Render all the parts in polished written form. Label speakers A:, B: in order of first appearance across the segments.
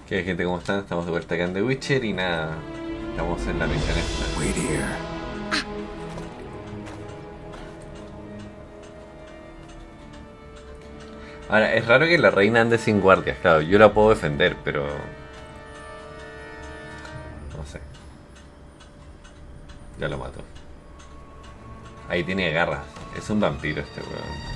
A: ¿Qué gente? ¿Cómo están? Estamos de vuelta acá en The Witcher y nada, estamos en la misión esta.
B: Wait here.
A: Ahora, es raro que la reina ande sin guardias, claro, yo la puedo defender, pero... no sé. Ya lo mato. Ahí tiene garras, es un vampiro este weón.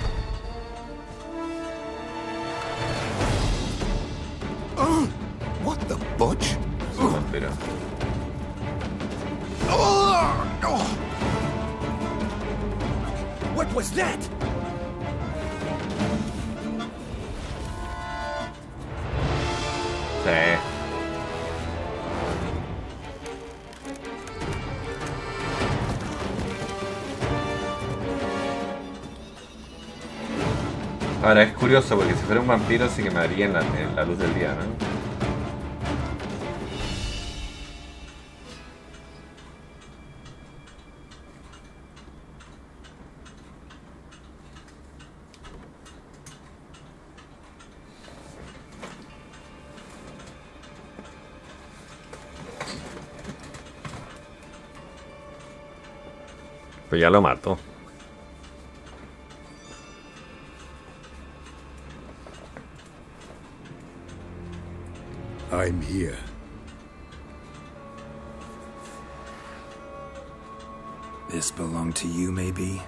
B: What the butch?
A: Es un vampiro.
B: What was that?
A: Sí. Ahora es curioso porque si fuera un vampiro sí que me haría en la luz del día, ¿no? Pues ya lo mato.
B: I'm here. This belonged to you, maybe?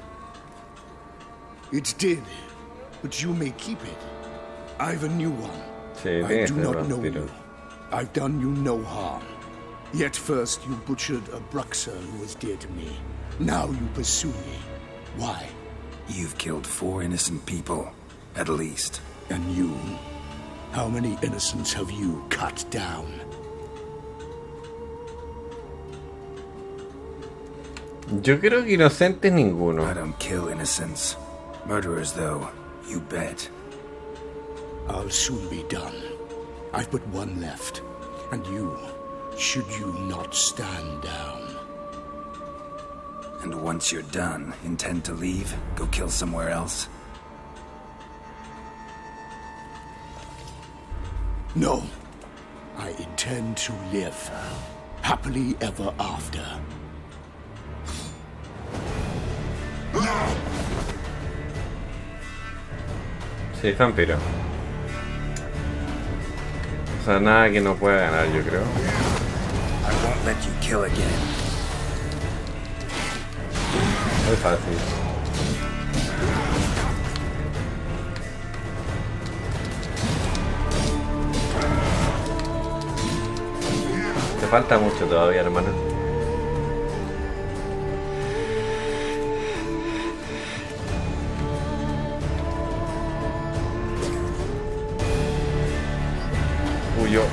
C: It did, but you may keep it. I've a new one.
A: Sí,
C: I do not know
A: vampiro.
C: you. I've done you no harm. Yet first you butchered a Bruxer who was dear to me. Now you pursue me. Why?
B: You've killed 4 innocent people, at least.
C: And you? How many innocents have you cut down?
A: Yo creo que inocentes ninguno.
B: I don't kill innocents. Murderers, though, you bet.
C: I'll soon be done. I've but one left. And you, should you not stand down.
B: And once you're done, intend to leave? Go kill somewhere else?
C: No. I intend to live. Happily ever after.
A: Sí, es vampiro. O sea, nada que no pueda ganar, yo creo.
B: I won't let you kill again.
A: Muy fácil. Te falta mucho todavía, hermano. Huyo.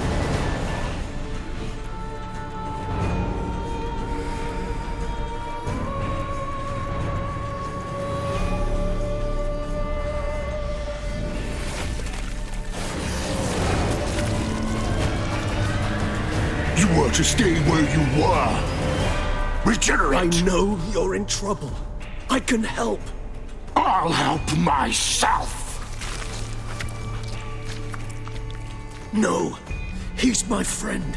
C: You were to stay where you were. Regenerate.
D: I know you're in trouble. I can help.
C: I'll help myself.
D: No, he's my friend.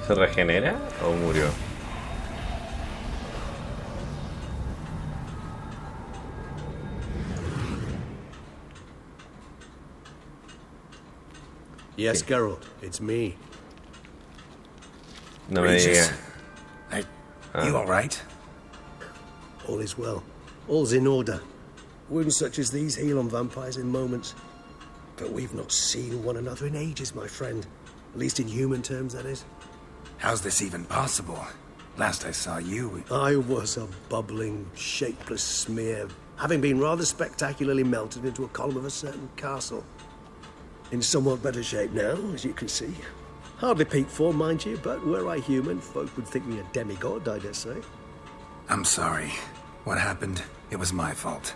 A: ¿Se regenera o murió?
D: Yes, Geralt, it's me.
A: No me
B: Regis.
A: diga.
B: You alright?
D: All is well. All's in order. Wounds such as these heal on vampires in moments. But we've not seen one another in ages, my friend. At least in human terms, that is.
B: How's this even possible? Last I saw you...
D: I was a bubbling, shapeless smear, having been rather spectacularly melted into a column of a certain castle. In somewhat better shape now, as you can see. Hardly peak form, mind you, but were I human, folk would think me a demigod, I dare say.
B: I'm sorry. What happened? It was my fault.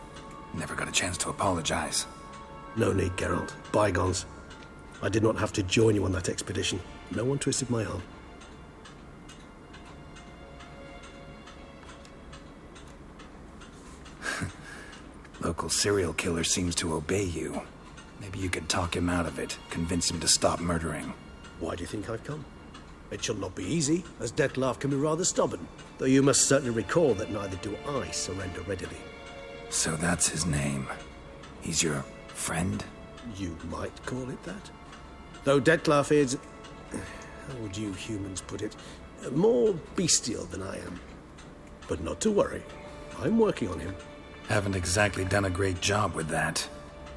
B: Never got a chance to apologize.
D: No need, Geralt. Bygones. I did not have to join you on that expedition. No one twisted my arm.
B: Local serial killer seems to obey you. Maybe you could talk him out of it, convince him to stop murdering.
D: Why do you think I've come? It shall not be easy, as Dettlaff can be rather stubborn, though you must certainly recall that neither do I surrender readily.
B: So that's his name. He's your friend?
D: You might call it that. Though Dettlaff is, how would you humans put it, more bestial than I am. But not to worry, I'm working on him.
B: Haven't exactly done a great job with that.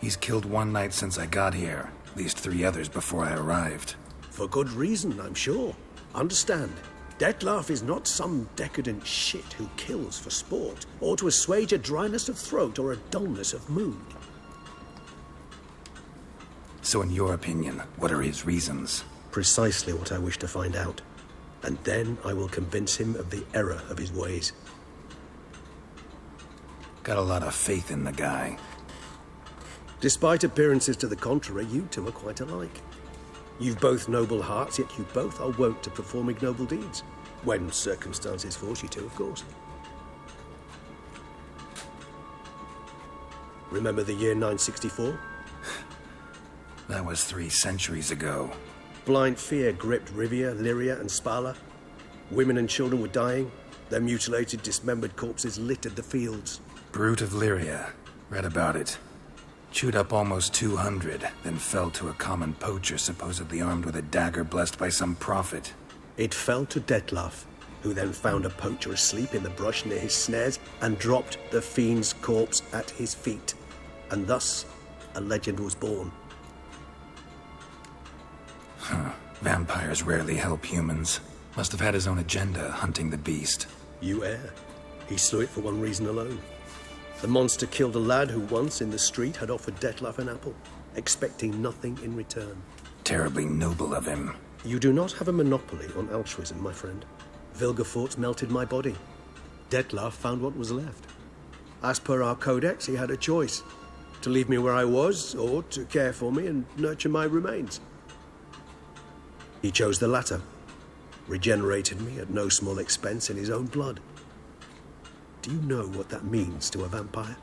B: He's killed one night since I got here, at least 3 others before I arrived.
D: For good reason, I'm sure. Understand, Dettlaff is not some decadent shit who kills for sport, or to assuage a dryness of throat or a dullness of mood.
B: So in your opinion, what are his reasons?
D: Precisely what I wish to find out. And then I will convince him of the error of his ways.
B: Got a lot of faith in the guy.
D: Despite appearances to the contrary, you two are quite alike. You've both noble hearts, yet you both are wont to perform ignoble deeds. When circumstances force you to, of course. Remember the year 964?
B: That was 3 centuries ago.
D: Blind fear gripped Rivia, Lyria, and Spala. Women and children were dying. Their mutilated, dismembered corpses littered the fields.
B: Brute of Lyria. Read about it. Chewed up almost 200, then fell to a common poacher supposedly armed with a dagger blessed by some prophet.
D: It fell to Dettlaff, who then found a poacher asleep in the brush near his snares and dropped the fiend's corpse at his feet. And thus, a legend was born.
B: Vampires rarely help humans. Must have had his own agenda, hunting the beast.
D: You err. He slew it for one reason alone. The monster killed a lad who once, in the street, had offered Dettlaff an apple, expecting nothing in return.
B: Terribly noble of him.
D: You do not have a monopoly on altruism, my friend. Vilgefortz melted my body. Dettlaff found what was left. As per our codex, he had a choice. To leave me where I was, or to care for me and nurture my remains. He chose the latter. Regenerated me at no small expense in his own blood. Do you know what that means to a vampire?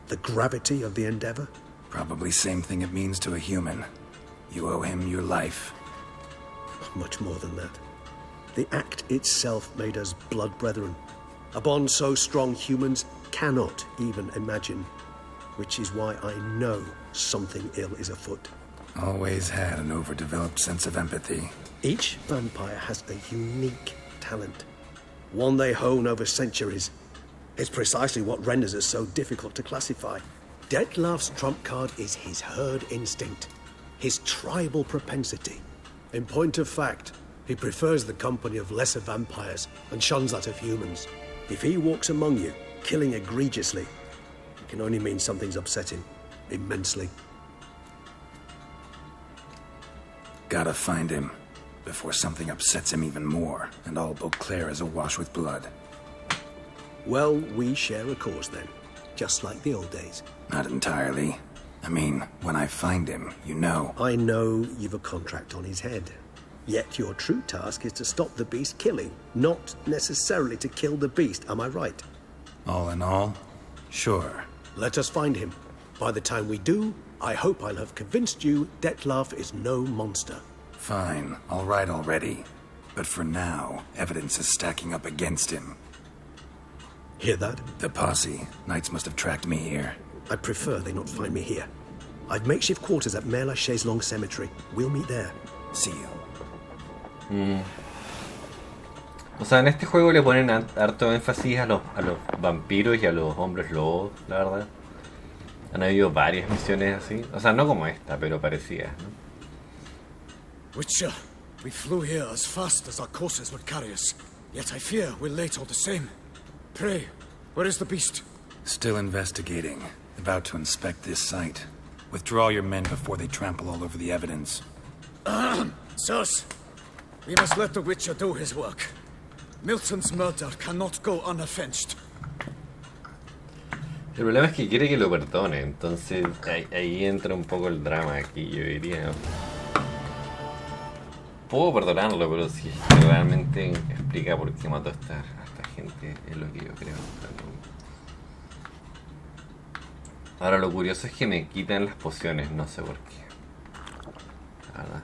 D: The gravity of the endeavor?
B: Probably same thing it means to a human. You owe him your life.
D: Much more than that. The act itself made us blood brethren. A bond so strong humans cannot even imagine. Which is why I know something ill is afoot.
B: Always had an overdeveloped sense of empathy.
D: Each vampire has a unique talent. One they hone over centuries. It's precisely what renders it so difficult to classify. Dettlaff's trump card is his herd instinct. His tribal propensity. In point of fact, he prefers the company of lesser vampires and shuns that of humans. If he walks among you, killing egregiously, it can only mean something's upset him. Immensely.
B: Gotta find him, before something upsets him even more, and all Beauclair is awash with blood.
D: Well, we share a cause then, just like the old days.
B: Not entirely. I mean, when I find him, you know.
D: I know you've a contract on his head. Yet your true task is to stop the beast killing, not necessarily to kill the beast, am I right?
B: All in all, sure.
D: Let us find him. By the time we do, I hope I'll have convinced you Dettlaff is no monster.
B: Fine, all right already. But for now, evidence is stacking up against him.
D: Hear that?
B: The posse. Knights must have tracked me here.
D: I prefer they not find me here. I've makeshift quarters at Mère Lachaise Long Cemetery. We'll meet there.
B: See you.
A: O sea, en este juego le ponen harto énfasis a los vampiros y a los hombres lobos, la verdad. Han habido varias misiones así. O sea, no como esta, pero parecidas, ¿no?
E: Witcher, we flew here as fast as our courses would carry us. Yet I fear we're late all the same. Pray, where is the beast?
B: Still investigating. About to inspect this site. Withdraw your men before they trample all over the evidence.
E: Sirs, we must let the Witcher do his work. Milton's murder cannot go unavenged.
A: El problema es que quiere que lo perdone, entonces ahí entra un poco el drama aquí, yo diría. Puedo perdonarlo, pero si realmente explica por qué mató a esta gente, es lo que yo creo. Ahora lo curioso es que me quitan las pociones, no sé por qué. La verdad.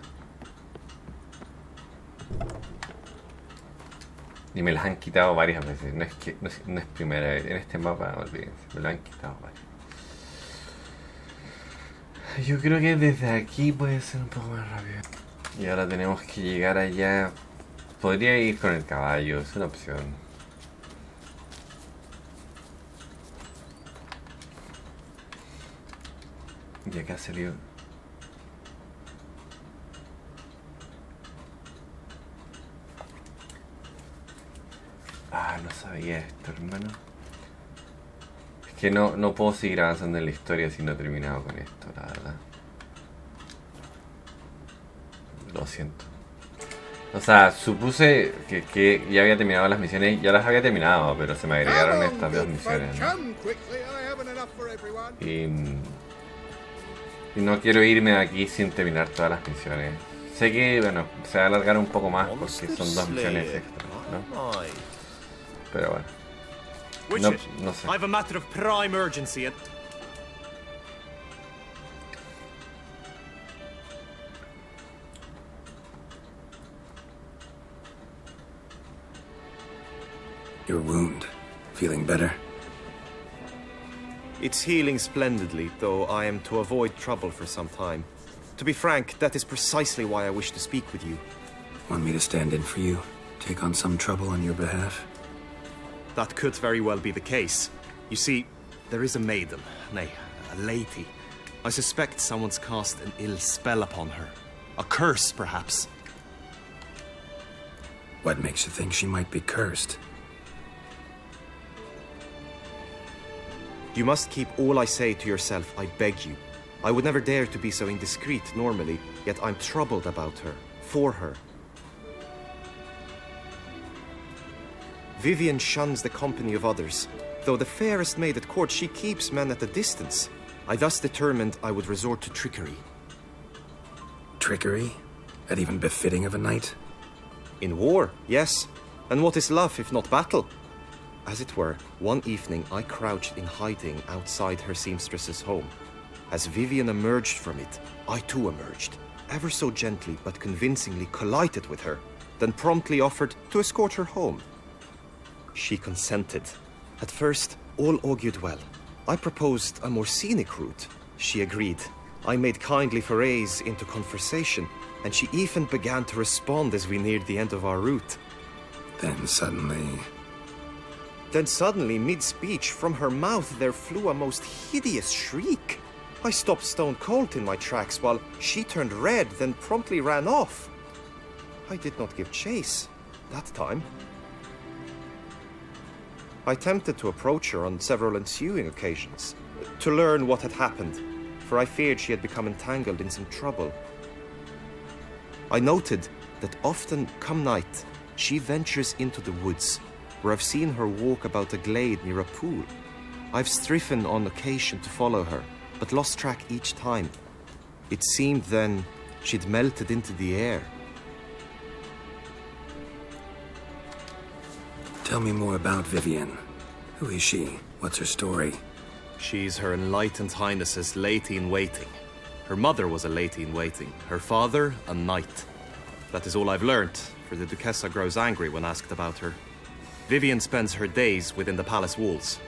A: Y me las han quitado varias veces, no es primera vez. En este mapa, olvídense, me lo han quitado varias. Yo creo que desde aquí puede ser un poco más rápido. Y ahora tenemos que llegar allá. Podría ir con el caballo, es una opción. Y acá salió. Ah, no sabía esto, hermano. Es que no puedo seguir avanzando en la historia si no he terminado con esto, la verdad. Lo siento. O sea, supuse que ya había terminado las misiones. Ya las había terminado, pero se me agregaron estas dos misiones, ¿no? Y no quiero irme de aquí sin terminar todas las misiones. Sé que, bueno, se va a alargar un poco más porque son 2 misiones extras, ¿no? Pero bueno. No sé.
F: I've a matter of prime urgency.
B: Your wound. Feeling better?
F: It's healing splendidly, though I am to avoid trouble for some time. To be frank, that is precisely why I wish to speak with you.
B: Want me to stand in for you? Take on some trouble on your behalf?
F: That could very well be the case. You see, there is a maiden, nay, a lady. I suspect someone's cast an ill spell upon her. A curse, perhaps.
B: What makes you think she might be cursed?
F: You must keep all I say to yourself, I beg you. I would never dare to be so indiscreet normally, yet I'm troubled about her, for her. Vivian shuns the company of others. Though the fairest maid at court, she keeps men at a distance. I thus determined I would resort to trickery.
B: Trickery? That even befitting of a knight?
F: In war, yes. And what is love if not battle? As it were, one evening I crouched in hiding outside her seamstress's home. As Vivian emerged from it, I too emerged, ever so gently but convincingly collided with her, then promptly offered to escort her home. She consented. At first, all augured well. I proposed a more scenic route. She agreed. I made kindly forays into conversation, and she even began to respond as we neared the end of our route.
B: Then suddenly,
F: mid-speech, from her mouth there flew a most hideous shriek. I stopped stone cold in my tracks while she turned red, then promptly ran off. I did not give chase that time. I attempted to approach her on several ensuing occasions, to learn what had happened, for I feared she had become entangled in some trouble. I noted that often, come night, she ventures into the woods, where I've seen her walk about a glade near a pool. I've striven on occasion to follow her, but lost track each time. It seemed then she'd melted into the air.
B: tell me more about Vivian. Who is she? What's her story?
F: She's Her Enlightened Highness's lady-in-waiting. Her mother was a lady-in-waiting, her father a knight. That is all I've learnt, for the Duchessa grows angry when asked about her. Vivian spends her days within the palace walls.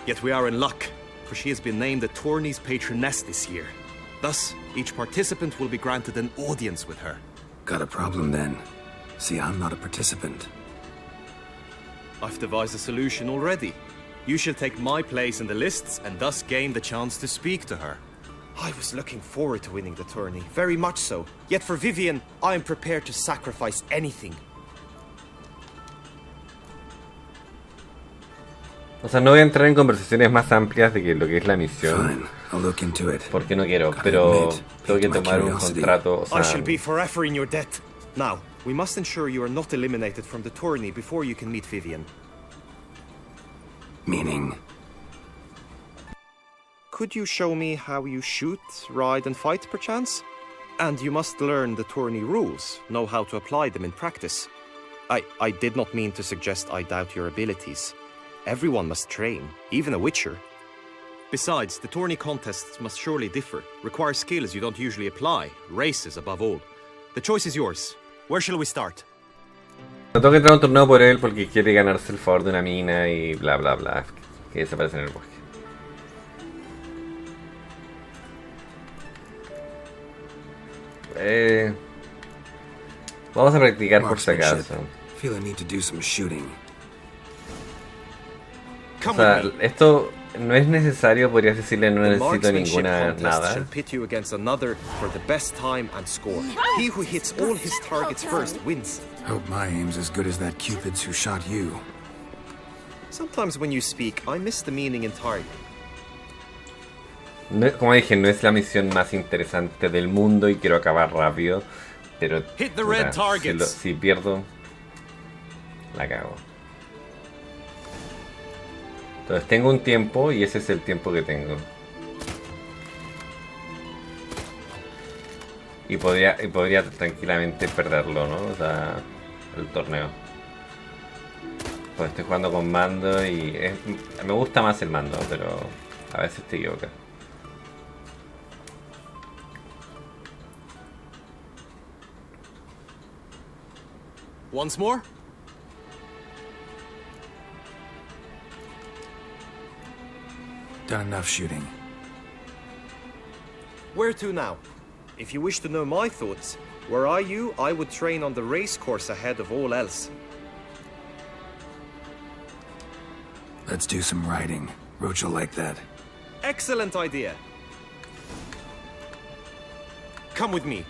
F: Yet we are in luck, for she has been named the tourney's patroness this year. Thus, each participant will be granted an audience with her.
B: Got a problem then. See, I'm not a participant.
F: I've devised a solution already. You shall take my place in the lists and thus gain the chance to speak to her. I was looking forward to winning the tourney, very much so. Yet for Vivian, I am prepared to sacrifice anything.
A: O sea, no voy a entrar en conversaciones más amplias de que lo que es la misión.
B: Fine, I'll look into it.
A: Porque no quiero, pero tengo que tomar un contrato. O sea,
F: I shall be forever in your debt. Now, we must ensure you are not eliminated from the tourney before you can meet Vivian.
B: Meaning?
F: Could you show me how you shoot, ride, and fight, perchance? And you must learn the tourney rules, know how to apply them in practice. I did not mean to suggest I doubt your abilities. Everyone must train, even a witcher. Besides, the tourney contests must surely differ, require skills you don't usually apply, races above all. The choice is yours. Where shall we start?
A: No tengo que entrar a un torneo por él porque quiere ganarse el favor de una mina y bla bla bla. Que desaparece en el bosque. Vamos a practicar por si acaso.
B: Feel I need to do some shooting.
A: O sea, esto no es necesario, podrías decirle, no necesito ninguna nada.
F: Shall pit you against another for the best time and score. He who hits all his targets first wins.
B: Hope my aim's as good as that Cupid's who shot you.
F: Sometimes when you speak, I miss the meaning entirely.
A: No, como dije, no es la misión más interesante del mundo y quiero acabar rápido, pero
F: Hit the red targets.
A: Si pierdo, la cago. Entonces tengo un tiempo y ese es el tiempo que tengo. Y podría tranquilamente perderlo, ¿no? O sea, el torneo. Pues estoy jugando con mando y me gusta más el mando, pero a veces te equivocas.
F: Once more?
B: Done enough shooting.
F: Where to now? If you wish to know my thoughts, were I you, I would train on the race course ahead of all else.
B: Let's do some riding. Roach will like that.
F: Excellent idea. Come with me.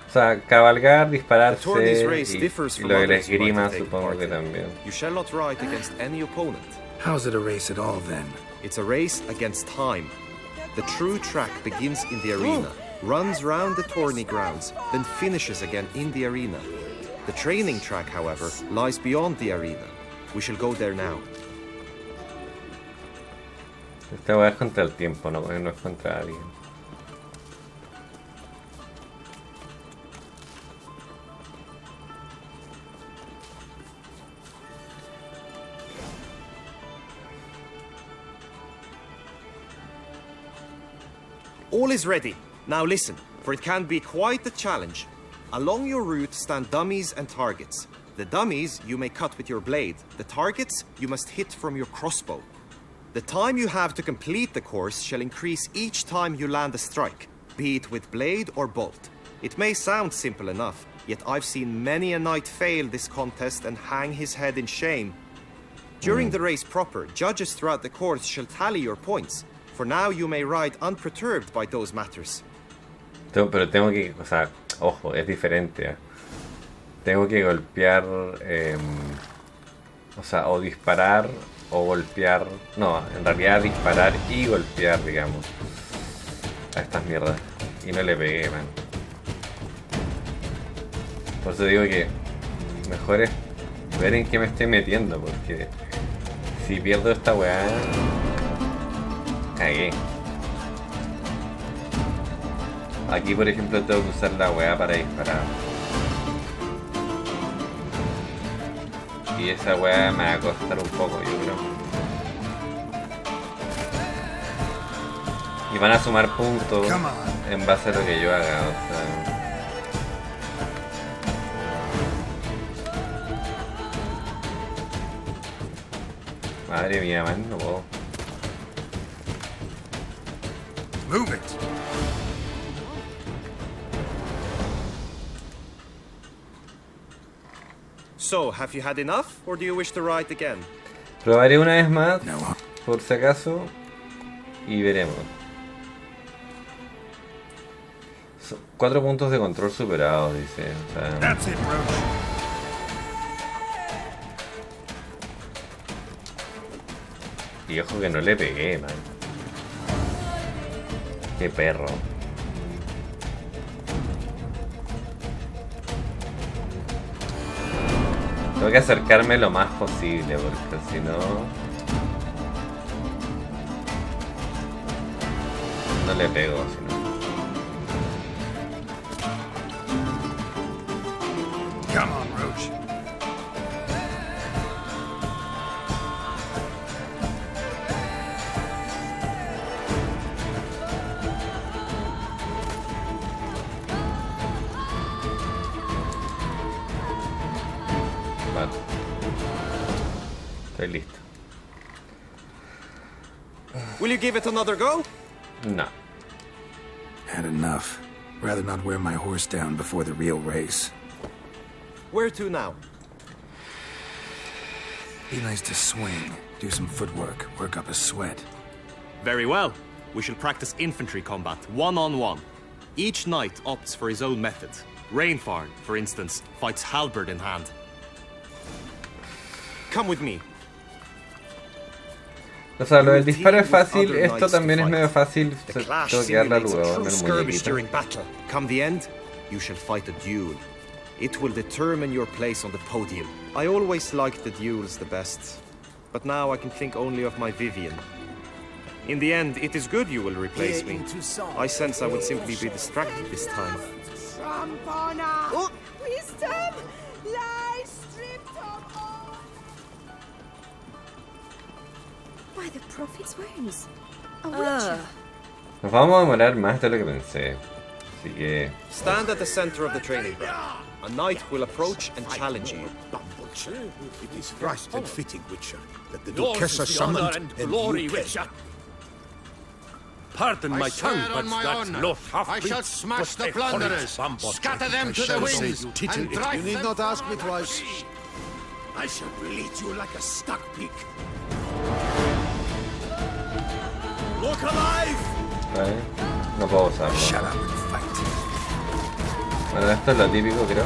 A: O sea, cabalgar, dispararse
F: The tourney's race
A: y
F: differs from
A: lo de la
F: others you might
A: esgrima
F: take
A: supongo
F: part
A: que
F: in.
A: también.
F: You shall not ride against any opponent.
B: How's it a race at all, then?
F: It's a race against time. The true track begins in the arena, runs round the tourney grounds, then finishes again in the arena. The training track, however, lies beyond the arena. We shall go there now.
A: Esta weá es contra el tiempo, no es contra alguien.
F: All is ready. Now listen, for it can be quite a challenge. Along your route stand dummies and targets. The dummies you may cut with your blade. The targets you must hit from your crossbow. The time you have to complete the course shall increase each time you land a strike, be it with blade or bolt. It may sound simple enough, yet I've seen many a knight fail this contest and hang his head in shame. During the race proper, judges throughout the course shall tally your points. For now you may ride unperturbed by those matters.
A: Pero tengo que, o sea, ojo, es diferente. ¿Eh? Tengo que golpear, o sea, o disparar o golpear. No, en realidad disparar y golpear, digamos, a estas mierdas. Y no le pegué, man. Por eso digo que mejor es ver en qué me estoy metiendo, porque si pierdo esta weá, cagué. Aquí por ejemplo tengo que usar la weá para disparar. Y esa weá me va a costar un poco, yo creo. Y van a sumar puntos en base a lo que yo haga, o sea. Madre mía, man, no puedo.
B: Move it!
F: So, have you had enough, or do you wish to ride again?
A: Probaré una vez más,
B: No.
A: por si acaso, y veremos. 4 puntos de control superados, dice. O sea,
B: That's it, Roach.
A: y ojo que no le pegué, man. Qué perro. Tengo que acercarme lo más posible, porque si no... no le pego, si no.
B: Come on, Roach.
A: Estoy listo.
F: Will you give it another go?
A: No.
B: Had enough. Rather not wear my horse down before the real race.
F: Where to now?
B: Be nice to swing, do some footwork, work up a sweat.
F: Very well. We shall practice infantry combat, one-on-one. Each knight opts for his own method. Rainfarn, for instance, fights halberd in hand. Come with me.
A: O sea, lo del disparo es fácil, esto también es medio fácil. Tengo que darle al huevón del muñequito.
F: Come the end, you shall fight a duel. It will determine your place on the podium. I always liked the duels the best, but now I can think only of my Vivian. In the end, it is good you will replace me. I sense I will simply be distracted this time.
G: Oh. Wisdom lies stripped of all. By the prophet's wounds. A witcher.
A: Nos vamos a demorar más de lo que pensé. Así que...
F: Stand at the center of the training ground. A knight will approach and challenge you.
C: It is right and fitting, Witcher, that the Duchessa summoned and
H: glory,
C: you
H: Witcher. Pardon my tongue, but that's no half.
I: I shall smash the plunderers, scatter them to the winds, and drive
C: You need
I: them
C: not
I: far
C: ask me
I: from
C: twice.
I: me.
C: I shall bleed you like a stuck pig. Look alive!
A: ¿Vale? No puedo usarlo.
B: Shut up and fight.
A: Bueno, esto es lo típico, creo.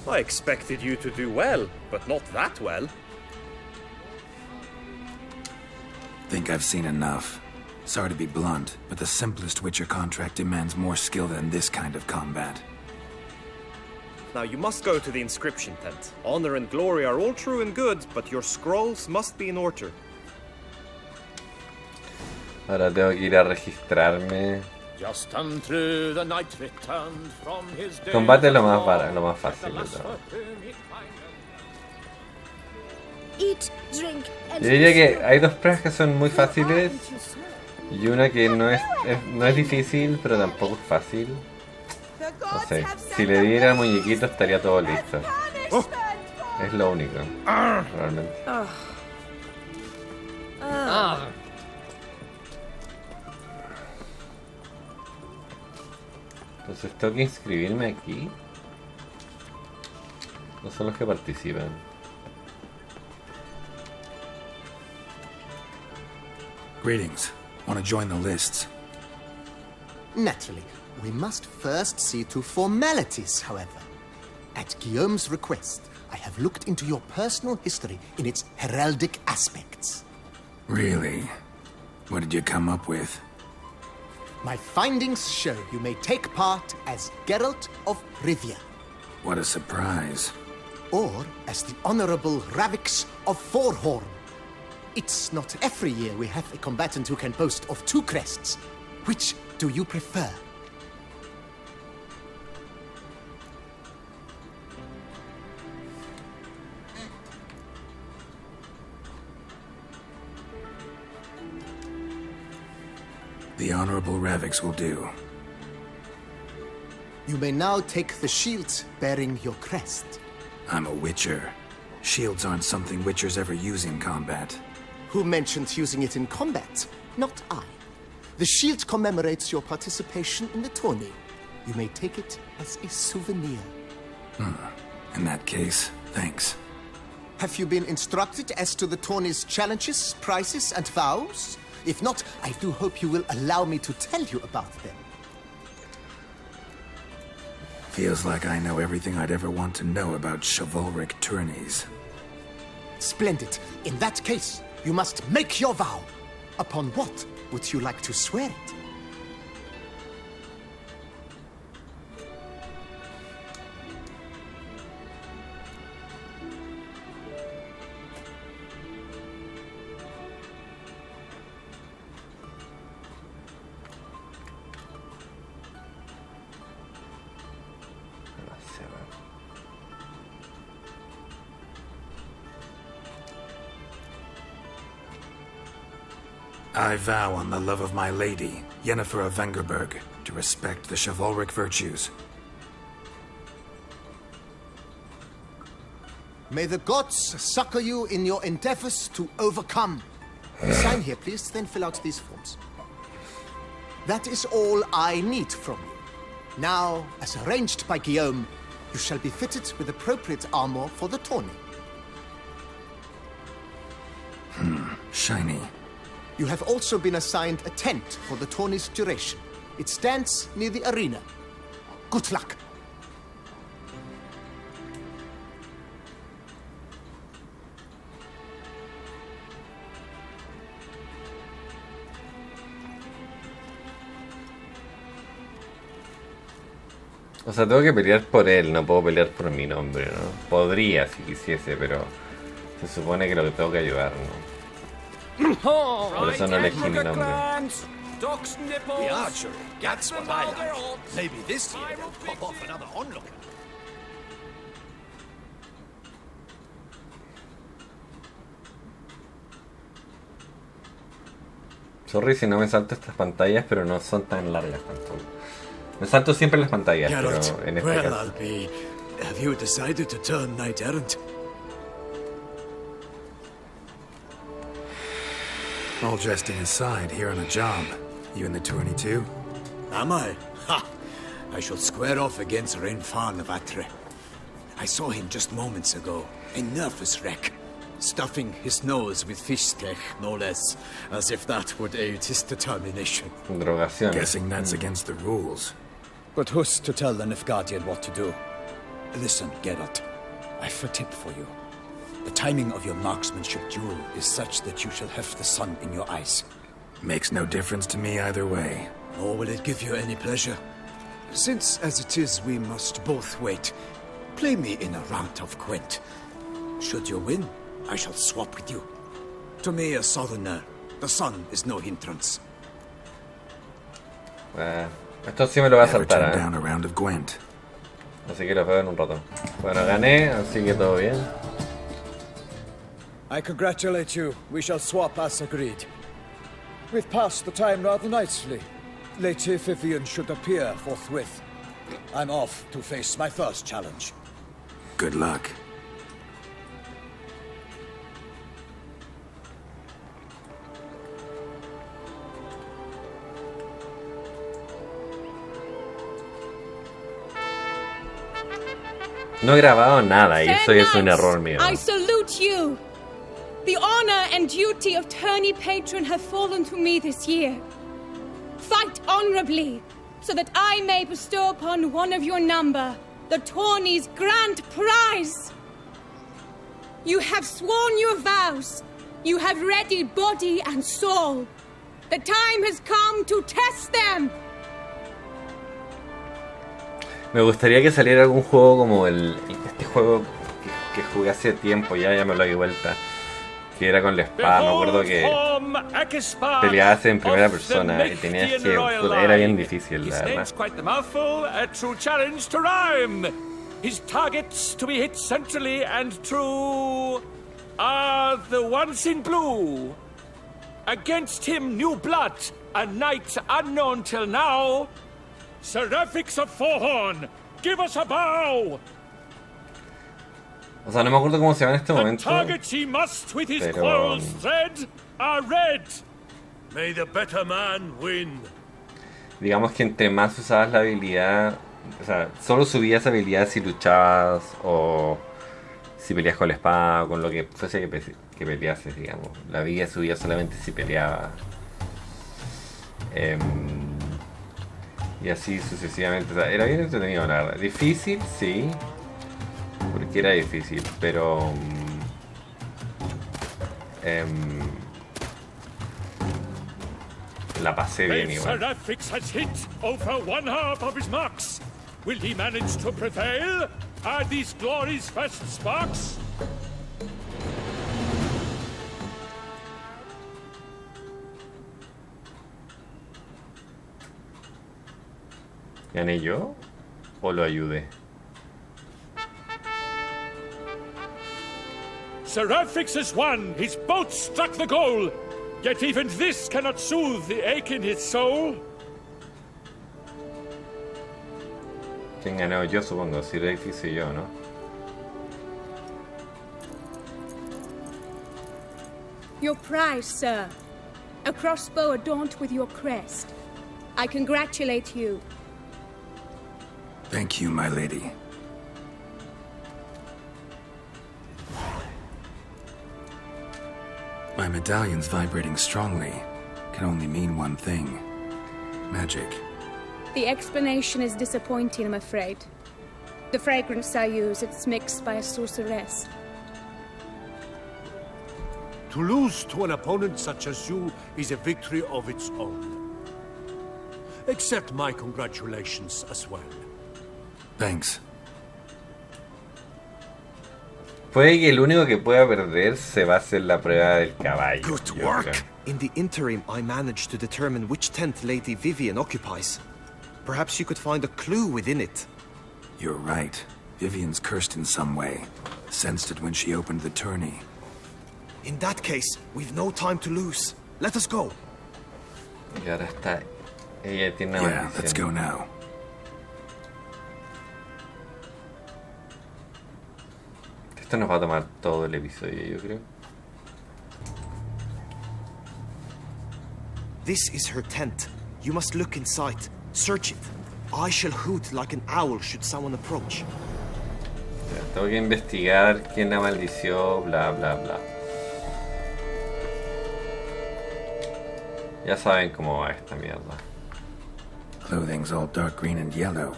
F: I expected you to do well, but not that well.
B: Think I've seen enough. Sorry to be blunt, but the simplest Witcher contract demands more skill than this kind of combat.
F: Now you must go to the inscription tent. Honor and glory are all true and good, but your scrolls must be in order.
A: Ahora tengo que ir a registrarme.
H: Just unto the knight returned from his day.
A: Combate es lo más fácil de todo.
G: Eat, drink, and
A: Yo diría que hay dos pruebas que son muy fáciles y una que no es difícil, pero tampoco es fácil. No sé, si le diera al muñequito estaría todo listo. Es lo único, realmente. Entonces tengo que inscribirme aquí. No son los que participan.
B: Greetings. Want to join the lists?
J: Naturally, we must first see to formalities, however. At Guillaume's request, I have looked into your personal history in its heraldic aspects.
B: Really? What did you come up with?
J: My findings show you may take part as Geralt of Rivia,
B: What a surprise.
J: or as the Honorable Ravix of Forhorn. It's not every year we have a combatant who can boast of two crests. Which do you prefer?
B: The Honorable Ravix will do.
J: You may now take the shield bearing your crest.
B: I'm a Witcher. Shields aren't something Witchers ever use in combat.
J: Who mentioned using it in combat? Not I. The shield commemorates your participation in the tourney. You may take it as a souvenir.
B: In that case, thanks.
J: Have you been instructed as to the tourney's challenges, prizes, and vows? If not, I do hope you will allow me to tell you about them.
B: Feels like I know everything I'd ever want to know about chivalric tourneys.
J: Splendid. In that case, you must make your vow. Upon what would you like to swear it?
B: I vow on the love of my lady, Yennefer of Vengerberg, to respect the chivalric virtues.
J: May the gods succor you in your endeavors to overcome. Sign here, please, then fill out these forms. That is all I need from you. Now, as arranged by Guillaume, you shall be fitted with appropriate armor for the tourney.
B: Shiny.
J: You have also been assigned a tent for the tourney's duration. It stands near the arena. Good luck.
A: O sea, tengo que pelear por él, no puedo pelear por mi nombre, ¿no? Podría si quisiese, pero se supone que lo que tengo que ayudar, ¿no? Por eso no elegí mi nombre.
I: The archery, that's what I like. Maybe this year they'll pop off another onlooker.
A: Sorry si no me salto estas pantallas, pero no son tan largas tampoco. Me salto siempre las pantallas, pero en este
E: well,
A: caso.
E: I'll be. Have you decided to turn knight errant?
B: All jesting aside, here on a job. You in the tourney too?
E: Am I? Ha! I shall square off against Rainfan of Atre. I saw him just moments ago. A nervous wreck. Stuffing his nose with fish steak, no less. As if that would aid his determination.
A: Drogación.
B: Guessing that's against the rules.
E: But who's to tell the Nefgadian what to do? Listen, Geralt. I've a tip for you. The timing of your marksmanship duel is such that you shall have the sun in your eyes.
B: Makes no difference to me either way.
E: Nor will it give you any pleasure. Since, as it is, we must both wait, play me in a round of Gwent. Should you win, I shall swap with you. To me, a southerner, the sun is no hindrance.
A: Esto sí me lo va a
B: Never
A: saltar,
B: turn down a round of Gwent.
A: Así que lo veo en un rato. Bueno, gané, así que todo bien.
E: I congratulate you. We shall swap as agreed. We've passed the time rather nicely. Lady Vivian should appear forthwith. I'm off to face my first challenge.
B: Good luck.
A: No he grabado nada y eso es un error mío.
G: I salute you. The honor and duty of tourney patron have fallen to me this year. Fight honorably, so that I may bestow upon one of your number the tourney's grand prize. You have sworn your vows. You have readied body and soul. The time has come to test them.
A: Me gustaría que saliera algún juego como este juego que jugué hace tiempo, ya me lo di vuelta. Que era con la espada, me acuerdo que peleabas en primera persona y tenías que... Era bien difícil, la verdad.
H: Quite the mouthful, a true challenge to rhyme. His targets to be hit centrally and true are the ones in blue. Against him, new blood, a knight unknown till now. Seraphics of Forehorn, give us a bow.
A: O sea, no me acuerdo cómo se llama en este momento.
H: Targets he must with his
A: Pero...
H: quarrels thread are red. May the better man win.
A: Digamos que entre más usabas la habilidad, o sea, solo subías habilidad si luchabas o si peleas con la espada o con lo que fuese que peleases, digamos. La vida subía solamente si peleabas. Y así sucesivamente. O sea, era bien entretenido, la verdad. Difícil, sí. Porque era difícil, pero... la pasé bien igual.
H: Seraphics has hit over one half of his marks. Will he manage to prevail? Are these glories first sparks?
A: ¿Gané yo? ¿O lo ayudé?
H: Seraphics has won. His boat struck the goal. Yet even this cannot soothe the ache in his soul.
A: ¿Quién ganó? Yo supongo. Si era difícil yo, ¿no?
G: Your prize, sir. A crossbow adorned with your crest. I congratulate you.
B: Thank you, my lady. My medallion's vibrating strongly. Can only mean one thing. Magic.
G: The explanation is disappointing, I'm afraid. The fragrance I use, it's mixed by a sorceress.
C: To lose to an opponent such as you is a victory of its own. Accept my congratulations as well.
B: Thanks.
A: Puede que el único que pueda perder se va a hacer la prueba del caballo.
F: Good work! In the interim, I managed to determine which tent Lady Vivian occupies. Perhaps you could find a clue within it.
B: You're right. Vivian's cursed in some way. Sensed it when she opened the tourney.
F: In that case, we've no time to lose. Let us go.
A: Y ahora está. Ella tiene una
B: Yeah, let's go
A: maldición.
B: now.
A: Esto nos va a tomar todo el episodio, yo creo.
F: This is her tent. You must look inside. Search it. I shall hoot like an owl should someone approach.
A: Ya, tengo que investigar quién la maldició, bla bla bla. Ya saben cómo va esta mierda.
B: Clothing's all dark green and yellow.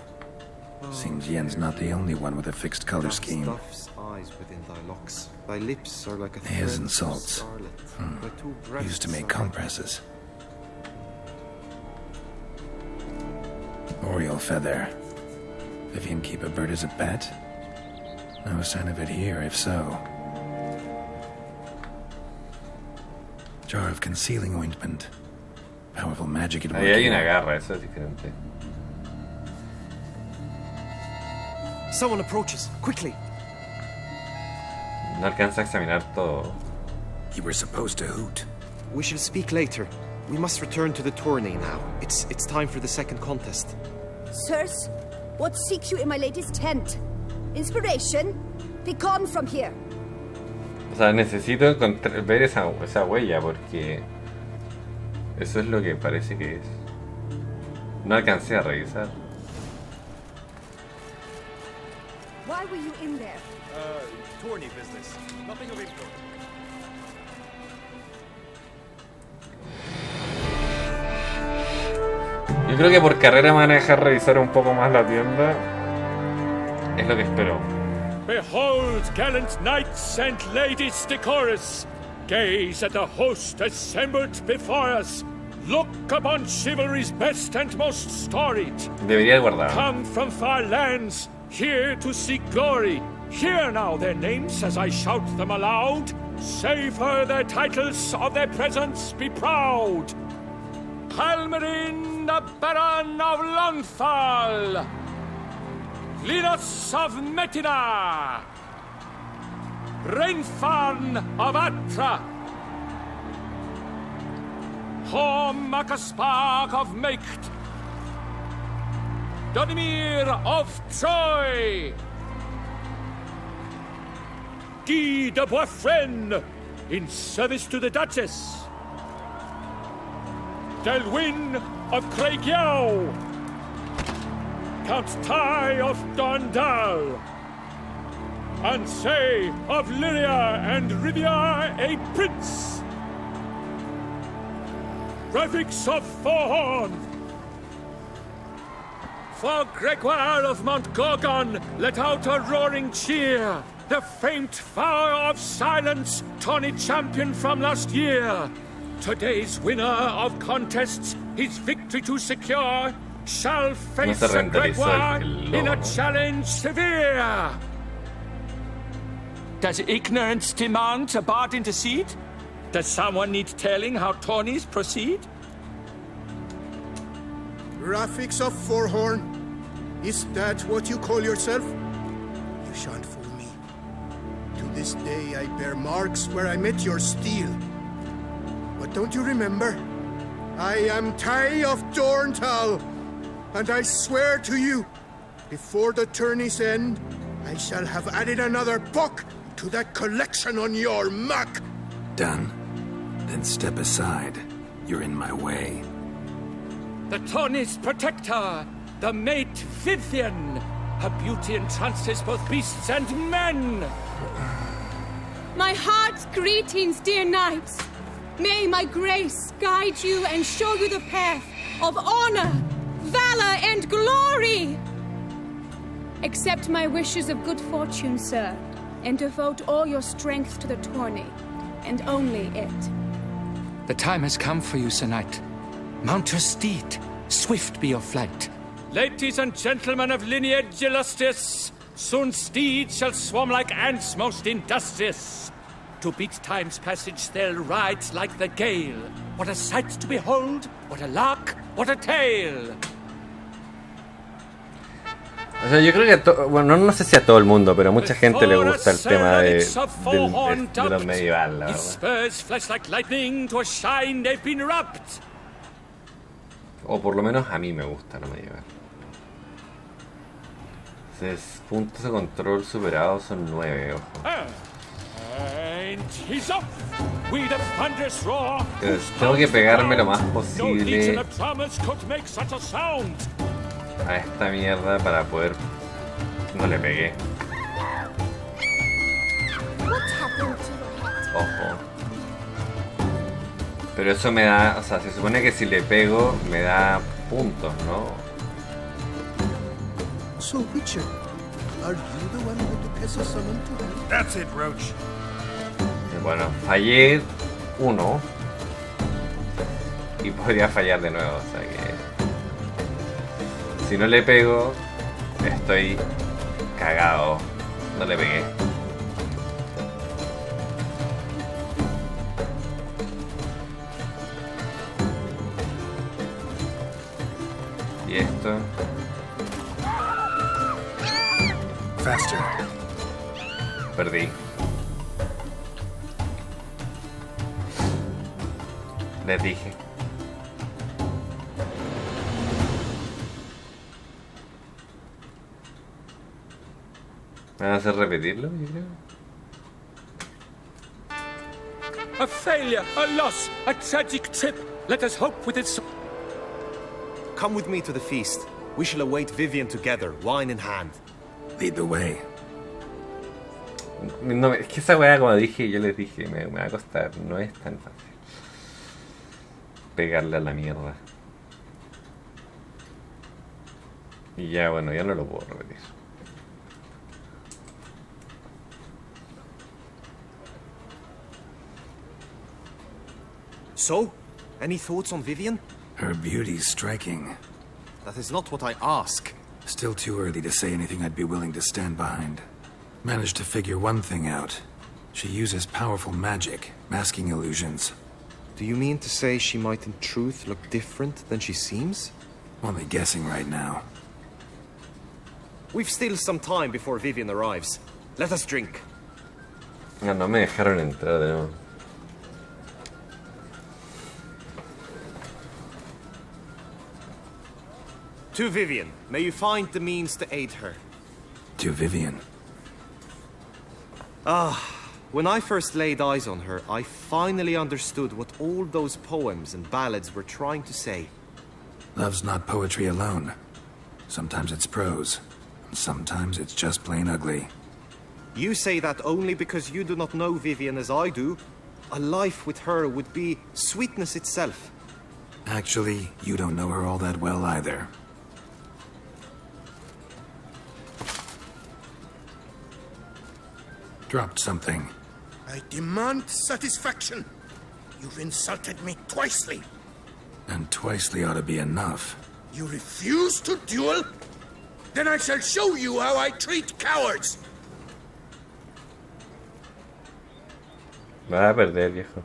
B: Seems Yen's not the only one with a fixed color scheme.
F: Stuff's eyes within thy locks. Thy lips are like a
B: Hairs
F: thread
B: and
F: of
B: salts.
F: scarlet. Thy two breasts
B: Used to make
F: are like
B: compresses. Oriole feather. Vivian keep a bird as a pet? No sign of it here, if so. Jar of concealing ointment. Powerful magic at work.
A: Ahí hay
B: here.
A: una garra, eso es diferente.
F: Someone approaches. Quickly.
A: No alcanza a examinar todo.
B: You were supposed to hoot.
F: We shall speak later. We must return to the tourney now. It's time for the second contest.
K: Sirs, what seeks you in my lady's tent? Inspiration? Be gone from here.
A: O sea, necesito ver esa huella porque eso es lo que parece que es. No alcancé a revisar.
K: Why were you in there?
I: Tourney business. Nothing of import.
A: Yo creo que por carrera me van a dejar revisar un poco más la tienda. Es lo que espero.
H: Behold, gallant knights and ladies decorous, gaze at the host assembled before us. Look upon chivalry's best and most storied.
A: Debería guardar.
H: Come from far lands, here to seek glory. Hear now their names as I shout them aloud. Savor their titles, of their presence be proud. Palmerin, the Baron of Lonthal. Linus of Metina. Rainfarn of Atra. Macaspark of Macht. Donimir of Troy. Guy de Boisfren, in service to the Duchess. Delwyn of Craigiau. Count Ty of Dondal. Ansay of Lyria and Rivia a prince. Prefix of Forhorn. For Gregoire of Mount Gorgon, let out a roaring cheer. The famed Flower of Silence, tourney champion from last year. Today's winner of contests, his victory to secure, shall face
A: No se
H: a
A: renderizó
H: Gregoire
A: el
H: in a
A: logo.
H: challenge severe. Does ignorance demand a bard intercede? Does someone need telling how tourneys proceed?
C: Graphics of Forhorn, is that what you call yourself? You shan't fool me. To this day I bear marks where I met your steel. But don't you remember? I am Ty of Dorntal, and I swear to you, before the tourney's end, I shall have added another book to that collection on your map.
B: Done. Then step aside. You're in my way.
H: The Tawny's protector, the mate Vivian. Her beauty entrances both beasts and men.
G: My heart's greetings, dear knights. May my grace guide you and show you the path of honor, valor, and glory. Accept my wishes of good fortune, sir, and devote all your strength to the tourney, and only it.
L: The time has come for you, Sir Knight. Mount your steed. Swift be your flight.
H: Ladies and gentlemen of lineage illustrious, soon steeds shall swarm like ants most industrious. To beat time's passage they'll ride like the gale. What a sight to behold, what a lark, what a tale.
A: O sea, yo creo que bueno, no sé si a todo el mundo, pero a mucha gente le gusta el tema de lo medieval, la verdad. O por lo menos a mí me gusta lo medieval. Entonces, puntos de control superados son 9, ojo. Tengo que pegarme lo más posible a esta mierda para poder... No le pegué. Ojo. Pero eso me da... O sea, se supone que si le pego me da puntos, ¿no?
C: So, Richard, are you the one with the peso summoned to hell?
B: That's it, Roach.
A: Bueno, fallé 1 y podría fallar de nuevo, o sea que si no le pego estoy cagado. No le pegué. Y esto.
B: Faster.
A: Perdí. Les dije. ¿Me van a hacer repetirlo? Yo creo.
H: A failure, a loss, a tragic trip. Let us hope with its...
F: Come with me to the feast. We shall await Vivian together, wine in hand.
B: Lead the way.
A: No, es que esa weá, como dije, yo les dije, me va a costar. No es tan fácil pegarle a la mierda. Y ya, bueno, ya no lo puedo repetir.
F: So, any thoughts on Vivian?
B: Her beauty's striking.
F: That is not what I ask.
B: Still too early to say anything I'd be willing to stand behind. Managed to figure one thing out. She uses powerful magic, masking illusions.
F: Do you mean to say she might in truth look different than she seems?
B: Only guessing right now.
F: We've still some time before Vivian arrives. Let us drink.
A: No, no me dejaron entrar de nuevo.
F: To Vivian, may you find the means to aid her.
B: To Vivian.
F: When I first laid eyes on her, I finally understood what all those poems and ballads were trying to say.
B: Love's not poetry alone. Sometimes it's prose. Sometimes it's just plain ugly.
F: You say that only because you do not know Vivian as I do. A life with her would be sweetness itself.
B: Actually, you don't know her all that well either. Dropped something.
C: I demand satisfaction. You've insulted me twicely.
B: And twicely ought to be enough.
C: You refuse to duel? Then I shall show you how I treat cowards.
A: Va a perder, viejo.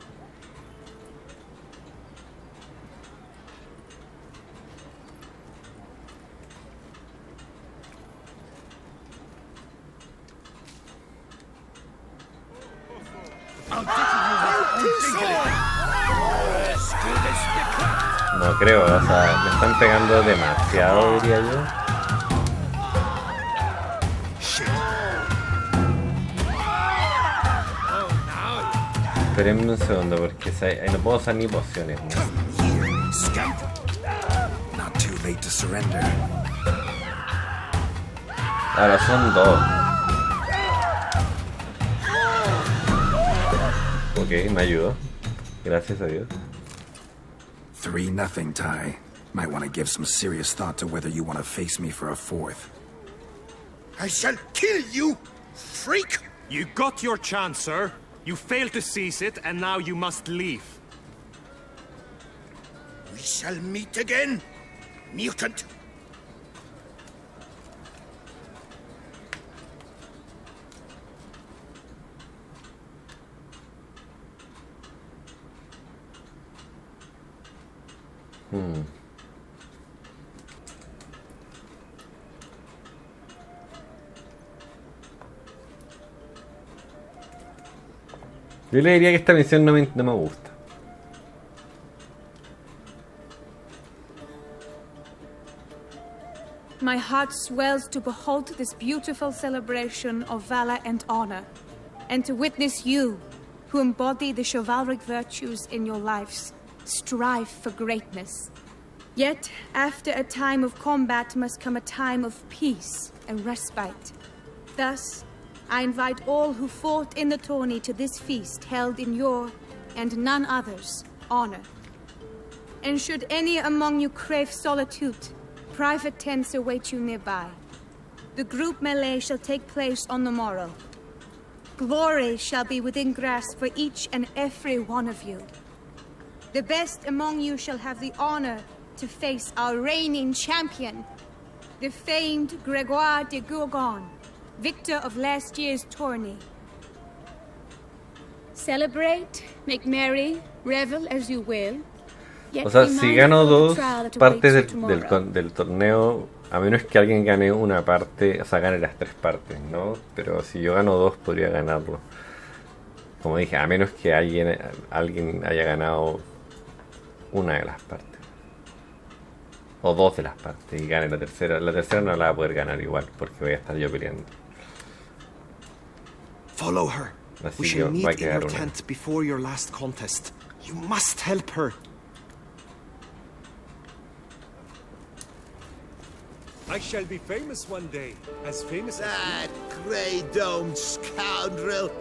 A: No creo, o sea, me están pegando demasiado, diría yo. Espérenme un segundo porque ahí no puedo usar ni pociones, ¿no?
B: Not too late to surrender.
A: Ahora son 2. Ok, me ayudó. Gracias a Dios.
B: 3-0, Ty. Might want to give some serious thought to whether you want to face me for a 4th.
C: I shall kill you, freak!
M: You got your chance, sir. You failed to seize it, and now you must leave.
C: We shall meet again, mutant.
A: Yo le diría que esta misión no me gusta.
G: My heart swells to behold this beautiful celebration of valor and honor, and to witness you, who embody the chivalric virtues in your lives, strive for greatness. Yet, after a time of combat must come a time of peace and respite. Thus, I invite all who fought in the tourney to this feast held in your, and none other's, honor. And should any among you crave solitude, private tents await you nearby. The group melee shall take place on the morrow. Glory shall be within grasp for each and every one of you. The best among you shall have the honor to face our reigning champion, the famed Gregoire de Gourgon, victor of last year's tourney. Celebrate, make merry, revel as you will.
A: O sea, si gano 2 partes del torneo, a menos que alguien gane una parte, o sea, gane las 3 partes, ¿no? Pero si yo gano 2 podría ganarlo. Como dije, a menos que alguien haya ganado una de las partes. O 2 de las partes y gane la tercera. La tercera no la va a poder ganar igual, porque voy a estar yo peleando.
F: Follow her.
A: Así
F: We
A: que
F: shall
A: va a
F: meet in
A: quedar
F: her
A: una.
F: tent before your last contest. You must help her.
M: I shall be famous one day, as famous as
I: That grey-domed scoundrel,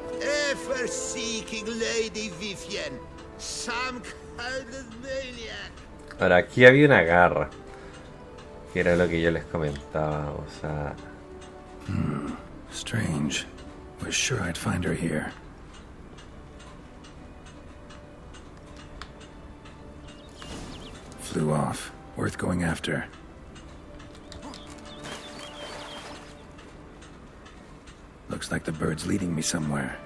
I: ever-seeking Lady Vivian. Some kind of maniac.
A: Ahora, aquí había una garra, que era lo que yo les comentaba, o sea...
B: Strange. Was sure I'd find her here. Flew off. Worth going after. Looks like the bird's leading me somewhere.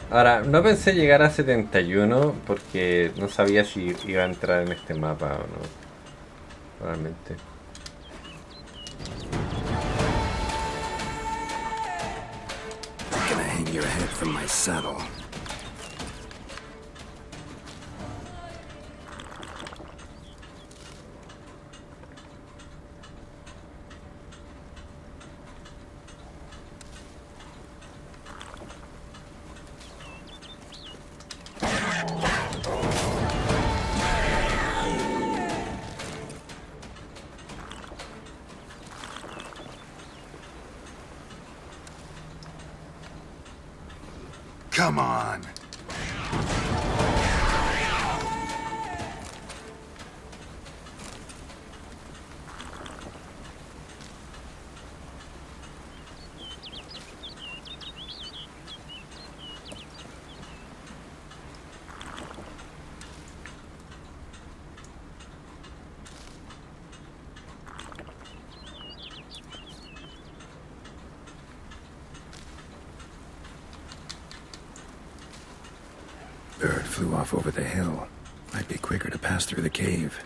A: Ahora, no pensé llegar a 71 porque no sabía si iba a entrar en este mapa o no. Realmente.
B: Gonna hang your head from my saddle. Come on. flew off over the hill. Might be quicker to pass through the cave.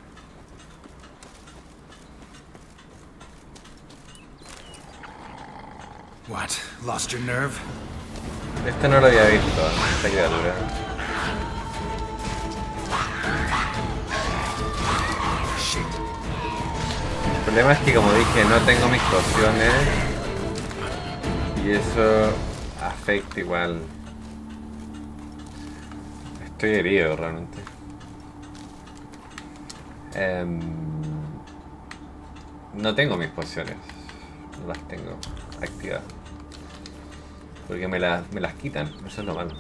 B: What? Lost your nerve?
A: Este no lo había visto, esta criatura. El problema es que, como dije, no tengo mis pociones y eso afecta igual. Estoy herido realmente. No tengo mis pociones, no las tengo activadas porque me las quitan, eso es lo malo.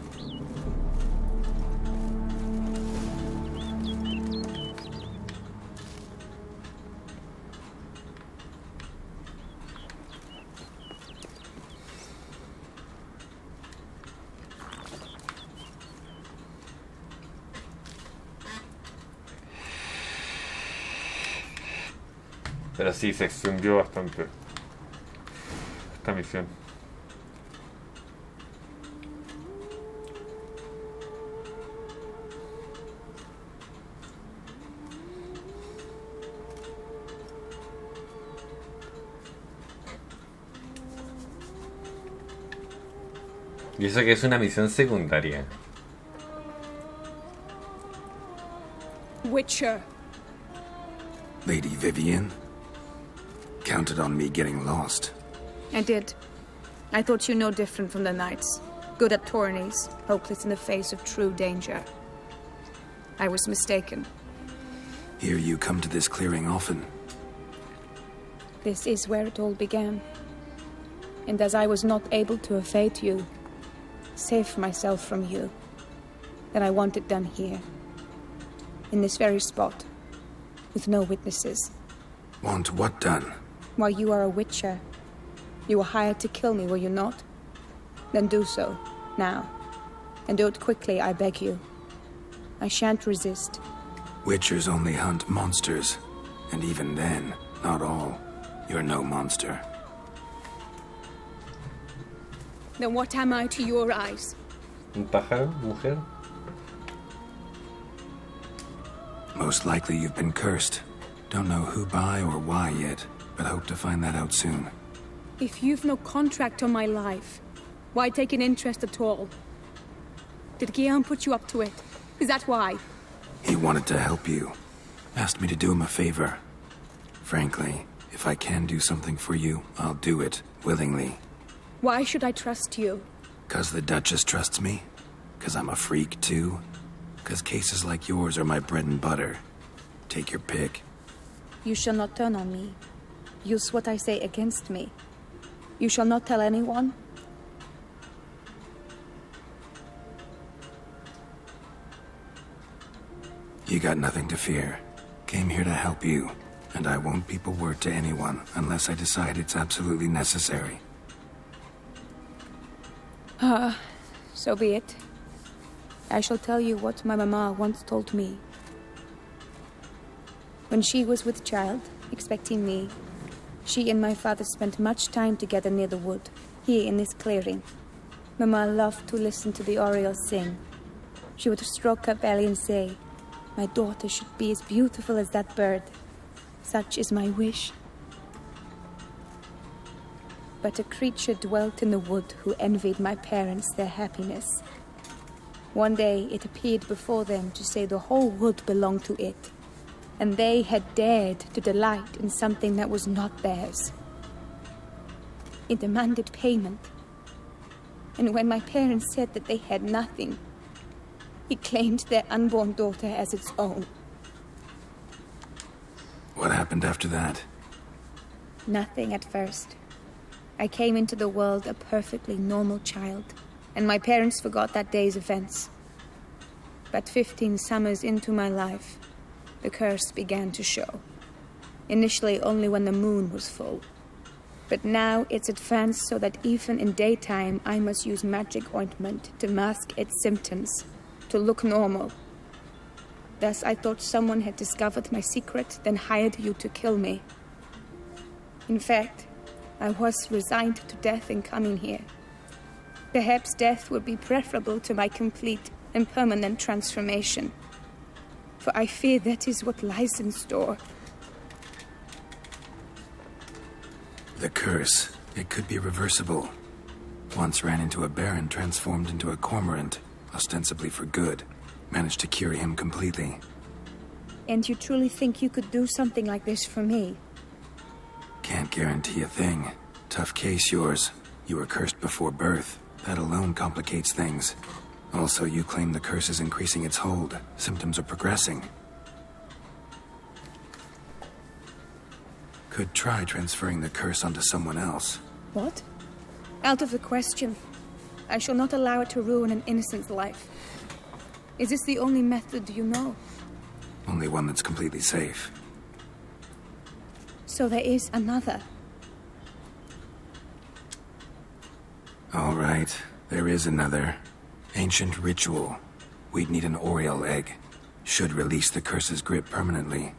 A: Pero sí, se extendió bastante esta misión. Y eso que es una misión secundaria.
G: Witcher.
B: Lady Vivian? Counted on me getting lost.
N: I did. I thought you no different from the knights. Good at tourneys, hopeless in the face of true danger. I was mistaken.
B: Hear you come to this clearing often.
N: This is where it all began. And as I was not able to evade you, save myself from you, then I want it done here. In this very spot. With no witnesses.
B: Want what done?
N: Why, you are a witcher. You were hired to kill me, were you not? Then do so, now. And do it quickly, I beg you. I shan't resist.
B: Witchers only hunt monsters. And even then, not all. You're no monster.
G: Then what am I to your eyes?
A: ¿Un pájaro, mujer?
B: Most likely you've been cursed. Don't know who by or why yet, but hope to find that out soon.
G: If you've no contract on my life, why take an interest at all? Did Guillaume put you up to it? Is that why?
B: He wanted to help you. Asked me to do him a favor. Frankly, if I can do something for you, I'll do it, willingly.
G: Why should I trust you?
B: 'Cause the Duchess trusts me? 'Cause I'm a freak, too? 'Cause cases like yours are my bread and butter. Take your pick.
N: You shall not turn on me. Use what I say against me. You shall not tell anyone.
B: You got nothing to fear. Came here to help you, and I won't peep a word to anyone unless I decide it's absolutely necessary.
N: So be it. I shall tell you what my mama once told me. When she was with child, expecting me, she and my father spent much time together near the wood, here in this clearing. Mama loved to listen to the orioles sing. She would stroke her belly and say, "My daughter should be as beautiful as that bird. Such is my wish." But a creature dwelt in the wood who envied my parents their happiness. One day it appeared before them to say the whole wood belonged to it, and they had dared to delight in something that was not theirs. It demanded payment, and when my parents said that they had nothing, it claimed their unborn daughter as its own.
B: What happened after that?
N: Nothing at first. I came into the world a perfectly normal child, and my parents forgot that day's events. But 15 summers into my life, the curse began to show. Initially only when the moon was full. But now it's advanced so that even in daytime I must use magic ointment to mask its symptoms, to look normal. Thus I thought someone had discovered my secret, then hired you to kill me. In fact, I was resigned to death in coming here. Perhaps death would be preferable to my complete and permanent transformation. For I fear that is what lies in store.
B: The curse. It could be reversible. Once ran into a baron transformed into a cormorant, ostensibly for good. Managed to cure him completely.
N: And you truly think you could do something like this for me?
B: Can't guarantee a thing. Tough case, yours. You were cursed before birth. That alone complicates things. Also, you claim the curse is increasing its hold. Symptoms are progressing. Could try transferring the curse onto someone else.
N: What? Out of the question. I shall not allow it to ruin an innocent's life. Is this the only method you know?
B: Only one that's completely safe.
N: So there is another.
B: All right, there is another. Ancient ritual. We'd need an Oriole egg. Should release the curse's grip permanently.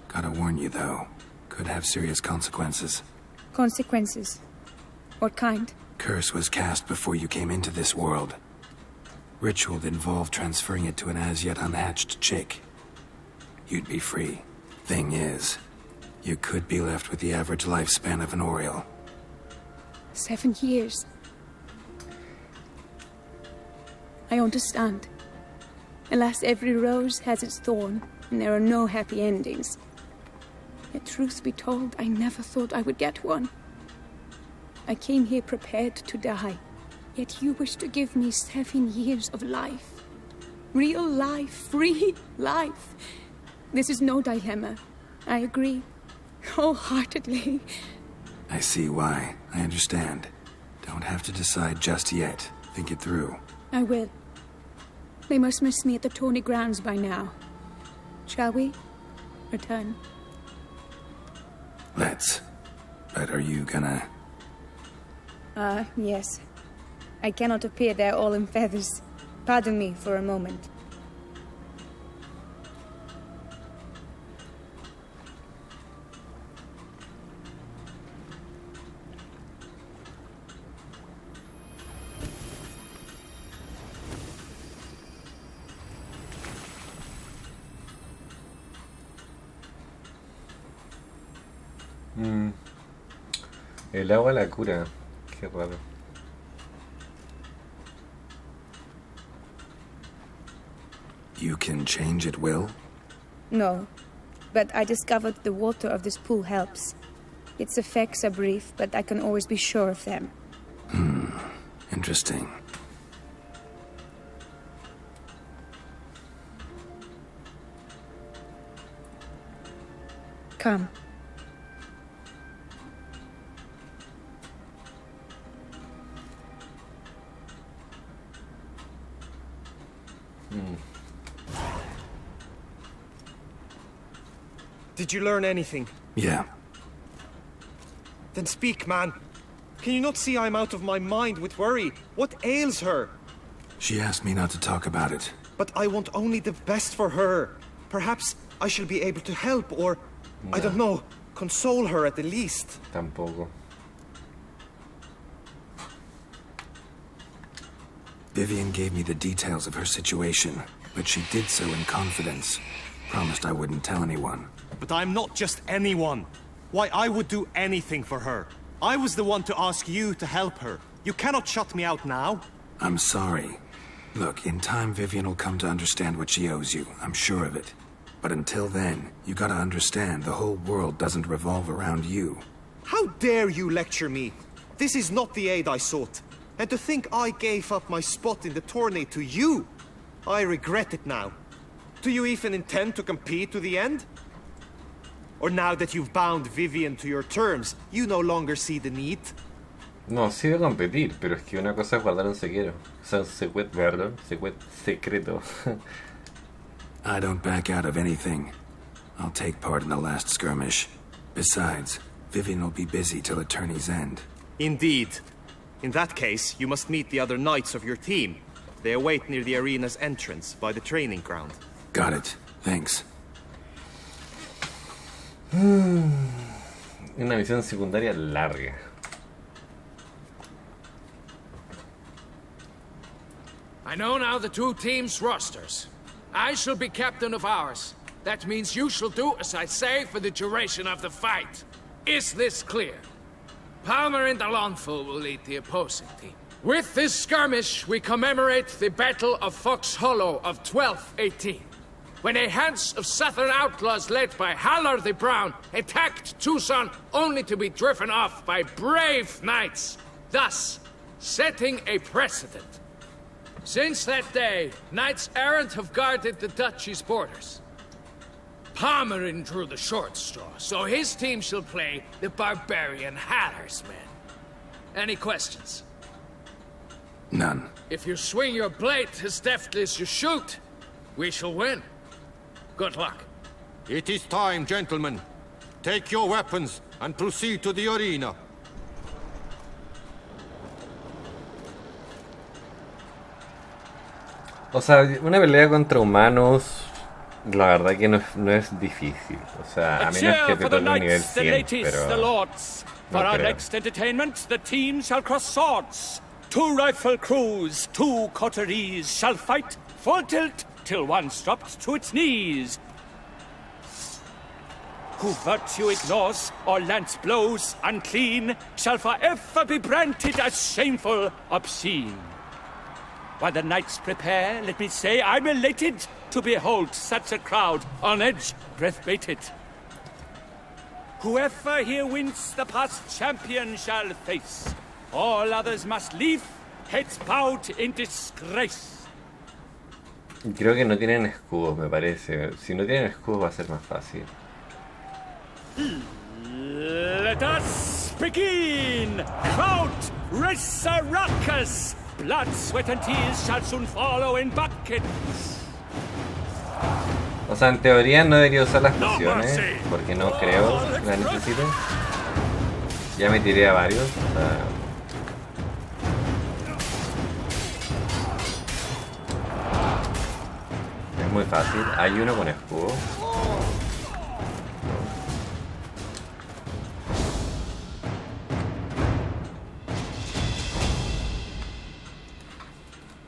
B: Gotta warn you, though. Could have serious consequences.
N: Consequences? What kind?
B: Curse was cast before you came into this world. Ritual involved transferring it to an as-yet unhatched chick. You'd be free. Thing is, you could be left with the average lifespan of an Oriole.
N: 7 years. I understand. Alas, every rose has its thorn, and there are no happy endings. Yet, truth be told, I never thought I would get one. I came here prepared to die, yet you wish to give me 7 years of life. Real life, free life. This is no dilemma. I agree. Wholeheartedly.
B: I see why. I understand. Don't have to decide just yet. Think it through.
N: I will. They must miss me at the tourney grounds by now. Shall we? Return.
B: Let's. But are you gonna...
N: Yes. I cannot appear there all in feathers. Pardon me for a moment.
A: El agua la cura. Qué raro.
B: You can change at will?
N: No, but I discovered the water of this pool helps. Its effects are brief, but I can always be sure of them.
B: Interesting.
N: Come.
F: Did you learn anything?
B: Yeah.
F: Then speak, man. Can you not see I'm out of my mind with worry? What ails her?
B: She asked me not to talk about it.
F: But I want only the best for her. Perhaps I shall be able to help or, I don't know, console her at the least.
A: Tampoco.
B: Vivian gave me the details of her situation, but she did so in confidence. Promised I wouldn't tell anyone.
M: But I'm not just anyone. Why, I would do anything for her. I was the one to ask you to help her. You cannot shut me out now.
B: I'm sorry. Look, in time Vivian will come to understand what she owes you. I'm sure of it. But until then, you gotta understand the whole world doesn't revolve around you.
F: How dare you lecture me? This is not the aid I sought. And to think I gave up my spot in the tourney to you. I regret it now. Do you even intend to compete to the end? Or now that you've bound Vivian to your terms, you no longer see the need?
A: No, sí de competir, pero es que una cosa es guardar un secreto. O sea, un secreto.
B: I don't back out of anything. I'll take part in the last skirmish. Besides, Vivian will be busy till the tourney's end.
F: Indeed. In that case, you must meet the other knights of your team. They await near the arena's entrance, by the training ground.
B: Got it. Thanks.
A: Una misión secundaria larga.
I: I know now the two teams' rosters. I shall be captain of ours. That means you shall do as I say for the duration of the fight. Is this clear? Palmer and Alonso will lead the opposing team. With this skirmish, we commemorate the Battle of Fox Hollow of 1218, when a hands of southern outlaws led by Haller the Brown attacked Tucson only to be driven off by brave knights, thus setting a precedent. Since that day, knights errant have guarded the duchy's borders. Palmerin drew the short straw, so his team shall play the barbarian Haller's men. Any questions?
B: None.
I: If you swing your blade as deftly as you shoot, we shall win. Good luck.
M: It is time, gentlemen. Take your weapons and proceed to the arena.
A: O sea, una pelea contra humanos, la verdad que no es difícil. O sea, a menos que te toque un nivel 100, pero
H: For
A: no
H: our
A: creo.
H: next entertainment, the team shall cross swords. 2 rifle crews, 2 coteries shall fight full tilt till one's dropped to its knees. Who virtue ignores or lance blows unclean shall forever be branded as shameful, obscene. While the knights prepare, let me say I'm elated to behold such a crowd on edge, breath baited. Whoever here wins the past champion shall face. All others must leave, heads bowed in disgrace.
A: Creo que no tienen escudos, me parece. Si no tienen escudos va a ser más fácil.
H: Let us begin! Crowd, race a ruckus! Blood, sweat and tears shall soon follow in buckets.
A: O sea, en teoría no debería usar las pociones, porque no creo que las necesite. Ya me tiré a varios. O sea, es muy fácil. Hay uno con escudo.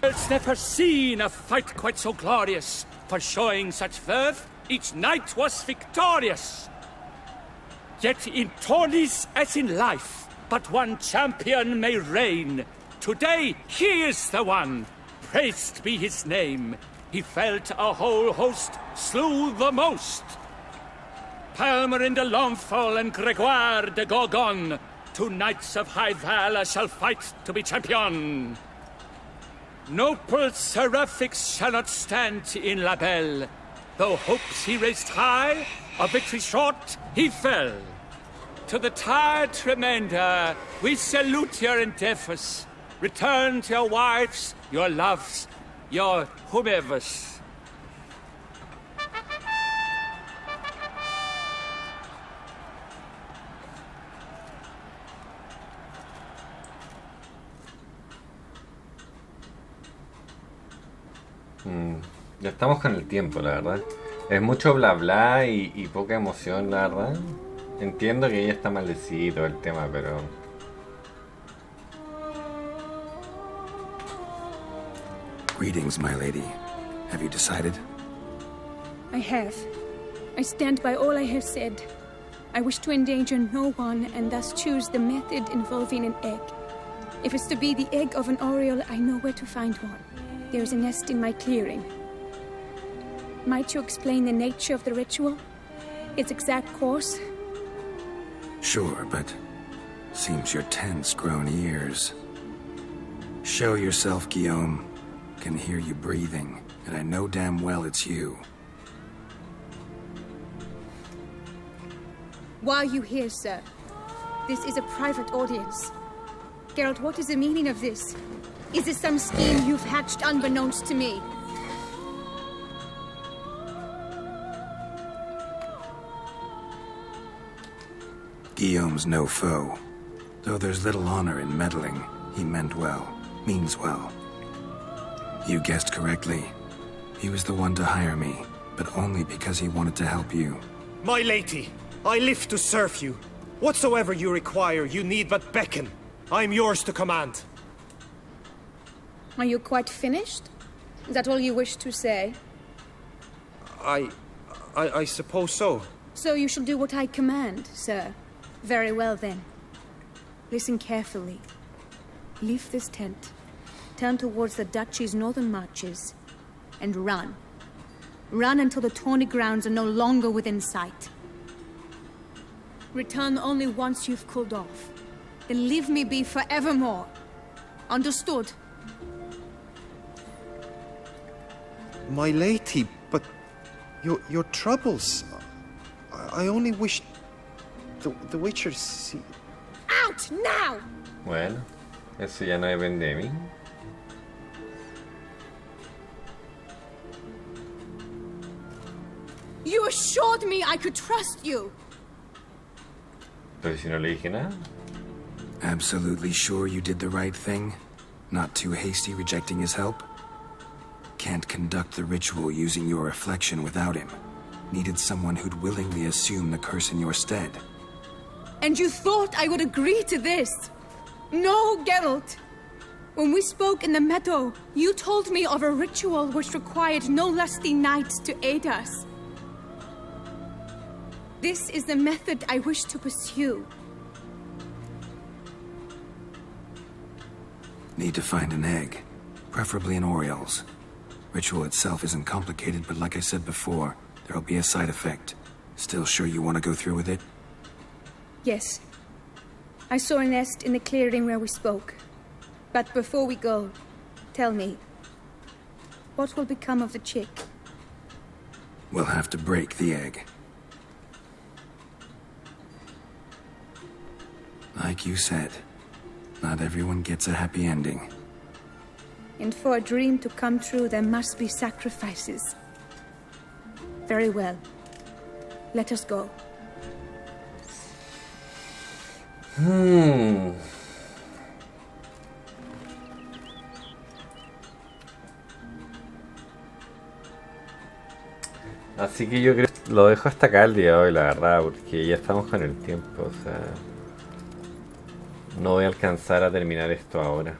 H: World's never seen a fight quite so glorious. For showing such verve, each knight was victorious. Yet in tourneys as in life, but one champion may reign. Today he is the one, praised be his name. He felled a whole host, slew the most. Palmerin de Lomfol and Gregoire de Gorgon, 2 knights of high valor shall fight to be champion. Noble seraphics shall not stand in La Belle. Though hopes he raised high, of victory short he fell. To the tired remainder, we salute your endeavors. Return to your wives, your loves, your whomevers.
A: Ya estamos con el tiempo, la verdad. Es mucho bla bla y poca emoción, la verdad. Entiendo que ella está maldecido el tema, pero...
B: Greetings, my lady. Have you decided?
N: I have. I stand by all I have said. I wish to endanger no one and thus choose the method involving an egg. If it's to be the egg of an oriole, I know where to find one. There is a nest in my clearing. Might you explain the nature of the ritual? Its exact course?
B: Sure, but seems your tense grown ears. Show yourself, Guillaume. Can hear you breathing, and I know damn well it's you.
N: Why are you here, sir? This is a private audience. Geralt, what is the meaning of this? Is this some scheme you've hatched unbeknownst to me?
B: Guillaume's no foe. Though there's little honor in meddling, he meant well, means well. You guessed correctly. He was the one to hire me, but only because he wanted to help you.
M: My lady, I live to serve you. Whatsoever you require, you need but beckon. I'm yours to command.
N: Are you quite finished? Is that all you wish to say?
F: I suppose so.
N: So you shall do what I command, sir. Very well, then. Listen carefully. Leave this tent, turn towards the duchy's northern marches, and run. Run until the tawny grounds are no longer within sight. Return only once you've cooled off. Then leave me be forevermore. Understood?
F: My lady, but your troubles. I only wish the Witcher see.
G: Out now!
A: Bueno, eso ya no depende de mí.
G: You assured me I could trust you.
A: Pero si no le dije nada.
B: Absolutely sure you did the right thing? Not too hasty rejecting his help? Can't conduct the ritual using your reflection without him. Needed someone who'd willingly assume the curse in your stead.
G: And you thought I would agree to this? No, Geralt. When we spoke in the meadow, you told me of a ritual which required no lusty knight to aid us. This is the method I wish to pursue.
B: Need to find an egg, preferably an Oriole's. Ritual itself isn't complicated, but like I said before, there'll be a side effect. Still sure you want to go through with it?
N: Yes. I saw a nest in the clearing where we spoke. But before we go, tell me, what will become of the chick?
B: We'll have to break the egg. Like you said, not everyone gets a happy ending.
N: And for a dream to come true, there must be sacrifices. Very well. Let us go.
A: Así que yo creo que lo dejo hasta acá el día de hoy, la verdad, porque ya estamos con el tiempo, o sea, no voy a alcanzar a terminar esto ahora.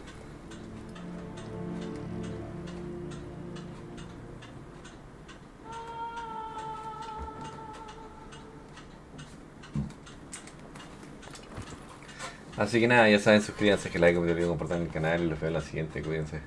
A: Así que nada, ya saben, suscríbanse, que like, compartan el canal y los veo en la siguiente, cuídense.